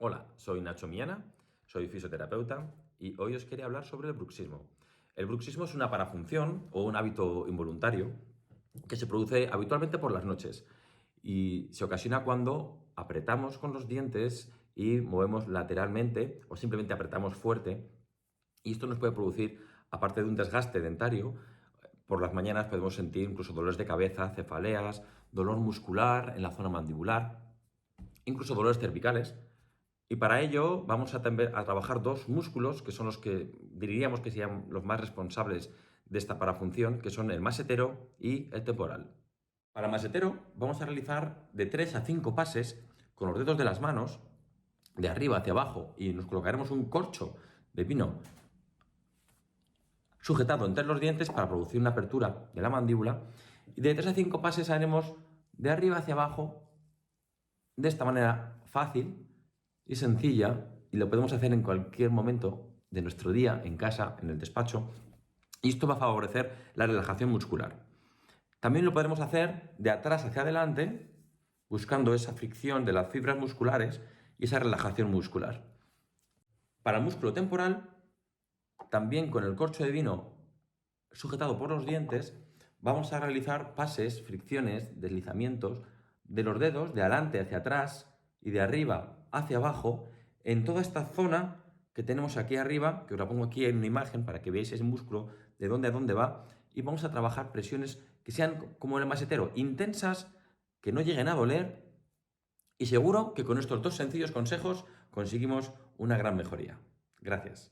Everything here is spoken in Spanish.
Hola, soy Nacho Miana, soy fisioterapeuta y hoy os quería hablar sobre el bruxismo. El bruxismo es una parafunción o un hábito involuntario que se produce habitualmente por las noches y se ocasiona cuando apretamos con los dientes y movemos lateralmente o simplemente apretamos fuerte, y esto nos puede producir, aparte de un desgaste dentario, por las mañanas podemos sentir incluso dolores de cabeza, cefaleas, dolor muscular en la zona mandibular, incluso dolores cervicales. Y para ello vamos a trabajar dos músculos que son los que diríamos que serían los más responsables de esta parafunción, que son el masetero y el temporal. Para el masetero vamos a realizar de 3 a 5 pases con los dedos de las manos, de arriba hacia abajo, y nos colocaremos un corcho de pino sujetado entre los dientes para producir una apertura de la mandíbula. Y de 3 a 5 pases haremos de arriba hacia abajo, de esta manera fácil y sencilla, y lo podemos hacer en cualquier momento de nuestro día, en casa, en el despacho, y esto va a favorecer la relajación muscular. También lo podremos hacer de atrás hacia adelante, buscando esa fricción de las fibras musculares y esa relajación muscular. Para el músculo temporal, también con el corcho de vino sujetado por los dientes, vamos a realizar pases, fricciones, deslizamientos de los dedos de adelante hacia atrás y de arriba hacia abajo en toda esta zona que tenemos aquí arriba, que os la pongo aquí en una imagen para que veáis ese músculo de dónde a dónde va, y vamos a trabajar presiones que sean como en el masetero, intensas, que no lleguen a doler, y seguro que con estos dos sencillos consejos conseguimos una gran mejoría. Gracias.